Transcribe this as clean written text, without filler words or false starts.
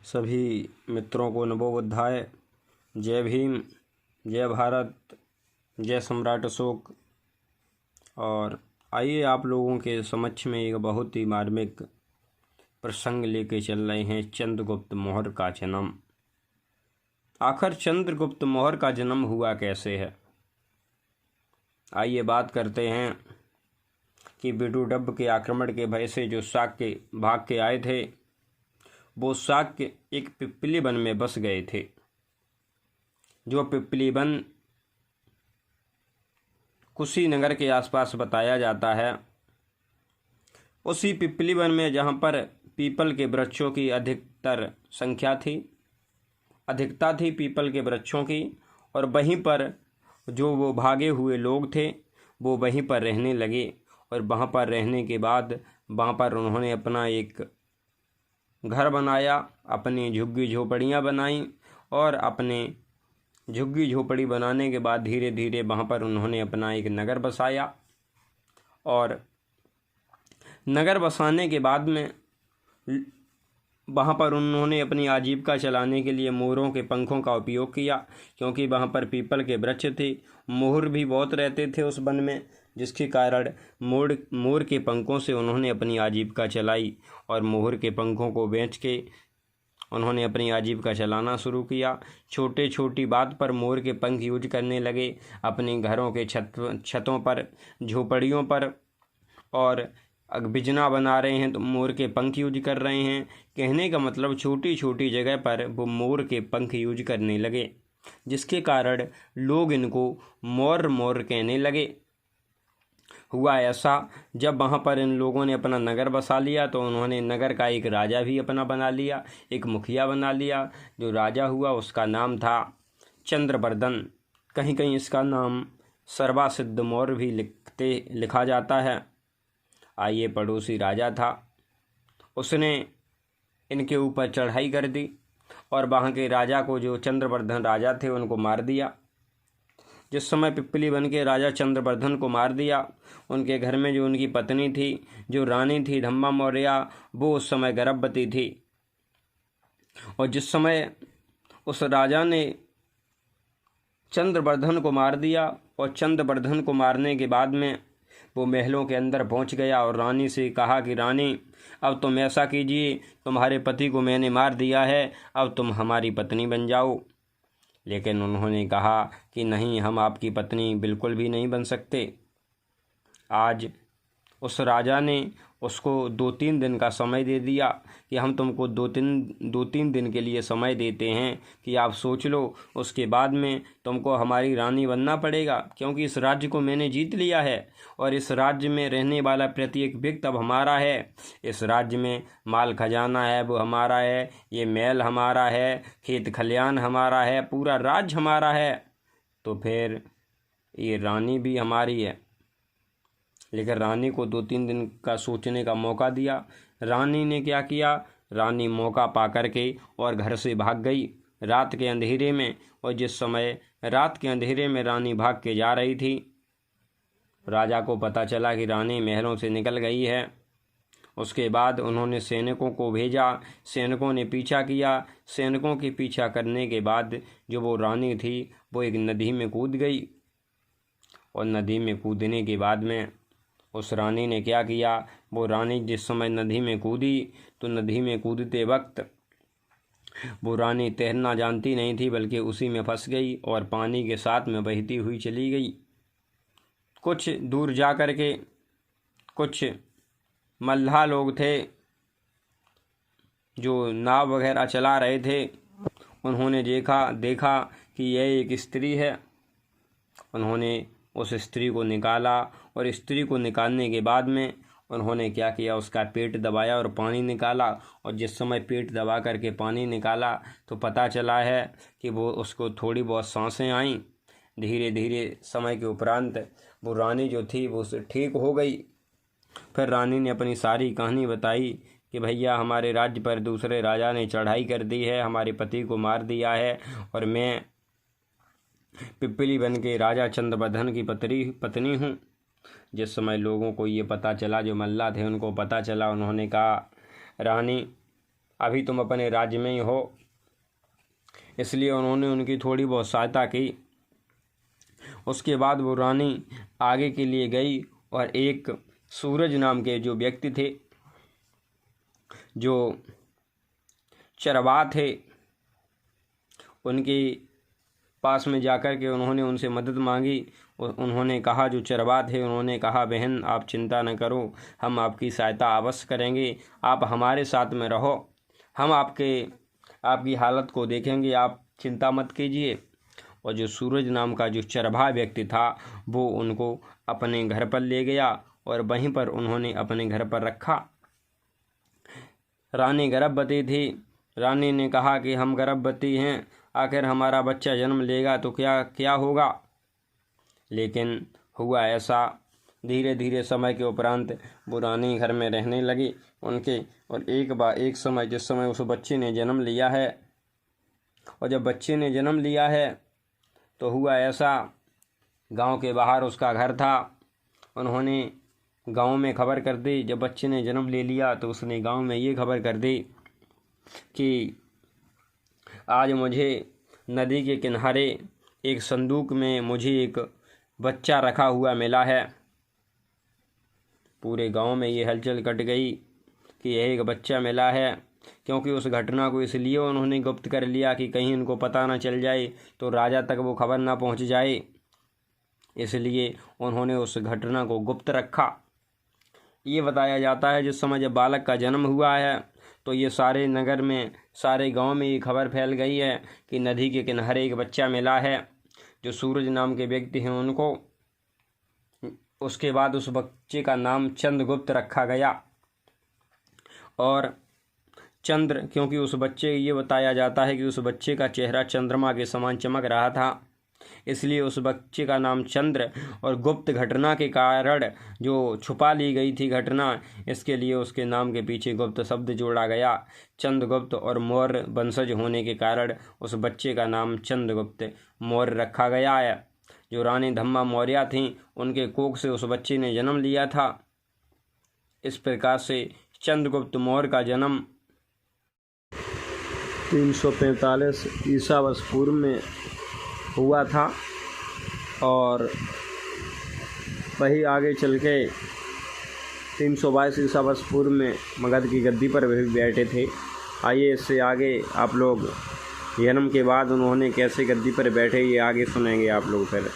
सभी मित्रों को नमोबुद्धाय। जय भीम, जय भारत, जय सम्राट अशोक। और आइए आप लोगों के समक्ष में एक बहुत ही मार्मिक प्रसंग लेके चल रहे हैं। चंद्रगुप्त मौर्य का जन्म। आखिर चंद्रगुप्त मौर्य का जन्म हुआ कैसे है, आइए बात करते हैं कि विदुरदभ के आक्रमण के भय से जो शाक्य भाग के आए थे, वो शाक्य एक पिप्पली वन में बस गए थे। जो पिप्पली वन कुशीनगर के आसपास बताया जाता है। उसी पिप्पली वन में जहाँ पर पीपल के वृक्षों की अधिकता थी पीपल के वृक्षों की, और वहीं पर जो वो भागे हुए लोग थे वो वहीं पर रहने लगे। और वहाँ पर रहने के बाद वहाँ पर उन्होंने अपना एक घर बनाया, अपनी झुग्गी झोपड़ियाँ बनाई, और अपने झुग्गी झोपड़ी बनाने के बाद धीरे धीरे वहाँ पर उन्होंने अपना एक नगर बसाया। और नगर बसाने के बाद में वहाँ पर उन्होंने अपनी आजीविका चलाने के लिए मोरों के पंखों का उपयोग किया, क्योंकि वहाँ पर पीपल के वृक्ष थे। मोर भी बहुत रहते थे उस वन में, जिसके कारण मोर के पंखों से उन्होंने अपनी आजीविका चलाई। और मोर के पंखों को बेच के उन्होंने अपनी आजीविका चलाना शुरू किया। छोटी बात पर मोर के पंख यूज करने लगे, अपने घरों के छतों पर, झोपड़ियों पर। और बिजना बना रहे हैं तो मोर के पंख यूज कर रहे हैं। कहने का मतलब छोटी छोटी जगह पर वो मोर के पंख यूज करने लगे, जिसके कारण लोग इनको मोर कहने लगे। हुआ ऐसा, जब वहाँ पर इन लोगों ने अपना नगर बसा लिया तो उन्होंने नगर का एक राजा भी अपना बना लिया, एक मुखिया बना लिया। जो राजा हुआ उसका नाम था चंद्रवर्धन। कहीं कहीं इसका नाम सर्वासिद्ध मौर्य भी लिखा जाता है। आइए, पड़ोसी राजा था, उसने इनके ऊपर चढ़ाई कर दी और वहाँ के राजा को, जो चंद्रवर्धन राजा थे, उनको मार दिया। जिस समय पिप्पली वन के राजा चंद्रवर्धन को मार दिया, उनके घर में जो उनकी पत्नी थी, जो रानी थी धम्मा मौर्या, वो उस समय गर्भवती थी। और जिस समय उस राजा ने चंद्रवर्धन को मार दिया, और चंद्रवर्धन को मारने के बाद में वो महलों के अंदर पहुंच गया और रानी से कहा कि रानी, अब तुम ऐसा कीजिए, तुम्हारे पति को मैंने मार दिया है, अब तुम हमारी पत्नी बन जाओ। लेकिन उन्होंने कहा कि नहीं, हम आपकी पत्नी बिल्कुल भी नहीं बन सकते। आज उस राजा ने उसको 2-3 दिन का समय दे दिया कि हम तुमको 2-3 दिन के लिए समय देते हैं कि आप सोच लो, उसके बाद में तुमको हमारी रानी बनना पड़ेगा, क्योंकि इस राज्य को मैंने जीत लिया है और इस राज्य में रहने वाला प्रत्येक व्यक्ति अब हमारा है। इस राज्य में माल खजाना है वो हमारा है, ये महल हमारा है, खेत खलियान हमारा है, पूरा राज्य हमारा है, तो फिर ये रानी भी हमारी है। लेकिन रानी को 2-3 दिन का सोचने का मौका दिया। रानी ने क्या किया, रानी मौका पा करके और घर से भाग गई रात के अंधेरे में। और जिस समय रात के अंधेरे में रानी भाग के जा रही थी, राजा को पता चला कि रानी महलों से निकल गई है। उसके बाद उन्होंने सैनिकों को भेजा, सैनिकों ने पीछा किया। सैनिकों के पीछा करने के बाद जो वो रानी थी वो एक नदी में कूद गई। और नदी में कूदने के बाद में उस रानी ने क्या किया, वो रानी जिस समय नदी में कूदी तो नदी में कूदते वक्त वो रानी तैरना जानती नहीं थी, बल्कि उसी में फंस गई और पानी के साथ में बहती हुई चली गई। कुछ दूर जा कर के कुछ मल्लाह लोग थे जो नाव वगैरह चला रहे थे, उन्होंने देखा कि यह एक स्त्री है। उन्होंने उस स्त्री को निकाला, और स्त्री को निकालने के बाद में उन्होंने क्या किया, उसका पेट दबाया और पानी निकाला। और जिस समय पेट दबा करके पानी निकाला तो पता चला है कि वो उसको थोड़ी बहुत सांसें आईं। धीरे धीरे समय के उपरांत वो रानी जो थी वो ठीक हो गई। फिर रानी ने अपनी सारी कहानी बताई कि भैया, हमारे राज्य पर दूसरे राजा ने चढ़ाई कर दी है, हमारे पति को मार दिया है, और मैं पिप्पली वन के राजा चंद्रवर्धन की पत्नी हूँ। जिस समय लोगों को ये पता चला, जो मल्लाह थे उनको पता चला, उन्होंने कहा, रानी, अभी तुम अपने राज्य में ही हो, इसलिए उन्होंने उनकी थोड़ी बहुत सहायता की। उसके बाद वो रानी आगे के लिए गई और एक सूरज नाम के जो व्यक्ति थे, जो चरवाहा थे, उनके पास में जाकर के उन्होंने उनसे मदद मांगी। उन्होंने कहा, जो चरवाहा थे उन्होंने कहा, बहन आप चिंता न करो, हम आपकी सहायता अवश्य करेंगे, आप हमारे साथ में रहो, हम आपकी हालत को देखेंगे, आप चिंता मत कीजिए। और जो सूरज नाम का जो चरवाहा व्यक्ति था वो उनको अपने घर पर ले गया और वहीं पर उन्होंने अपने घर पर रखा। रानी गर्भवती थी। रानी ने कहा कि हम गर्भवती हैं, आखिर हमारा बच्चा जन्म लेगा तो क्या होगा। लेकिन हुआ ऐसा, धीरे धीरे समय के उपरांत वो रानी घर में रहने लगी उनके। और एक समय जिस समय उस बच्चे ने जन्म लिया है, और जब बच्चे ने जन्म लिया है तो हुआ ऐसा, गांव के बाहर उसका घर था। उन्होंने गांव में खबर कर दी, जब बच्चे ने जन्म ले लिया तो उसने गांव में ये खबर कर दी कि आज मुझे नदी के किनारे एक संदूक में मुझे एक बच्चा रखा हुआ मिला है। पूरे गांव में ये हलचल कट गई कि यह एक बच्चा मिला है, क्योंकि उस घटना को इसलिए उन्होंने गुप्त कर लिया कि कहीं इनको पता ना चल जाए, तो राजा तक वो खबर ना पहुंच जाए, इसलिए उन्होंने उस घटना को गुप्त रखा। ये बताया जाता है जिस समय जब बालक का जन्म हुआ है तो ये सारे नगर में, सारे गांव में ये खबर फैल गई है कि नदी के किनारे एक बच्चा मिला है, जो सूरज नाम के व्यक्ति हैं उनको। उसके बाद उस बच्चे का नाम चंद्रगुप्त रखा गया। और चंद्र, क्योंकि उस बच्चे, ये बताया जाता है कि उस बच्चे का चेहरा चंद्रमा के समान चमक रहा था, इसलिए उस बच्चे का नाम चंद्र। और गुप्त घटना के कारण जो छुपा ली गई थी घटना, इसके लिए उसके नाम के पीछे गुप्त शब्द जोड़ा गया। चंद्रगुप्त और मौर्य वंशज होने के कारण उस बच्चे का नाम चंद्रगुप्त मौर्य रखा गया है। जो रानी धम्मा मौर्य थीं, उनके कोख से उस बच्चे ने जन्म लिया था। इस प्रकार से चंद्रगुप्त मौर्य का जन्म 345 ईसा वर्ष पूर्व में हुआ था, और वही आगे चल के 322 ईसा वर्ष पूर्व में मगध की गद्दी पर वही बैठे थे। आइए इससे आगे आप लोग जन्म के बाद उन्होंने कैसे गद्दी पर बैठे, ये आगे सुनेंगे आप लोग फिर।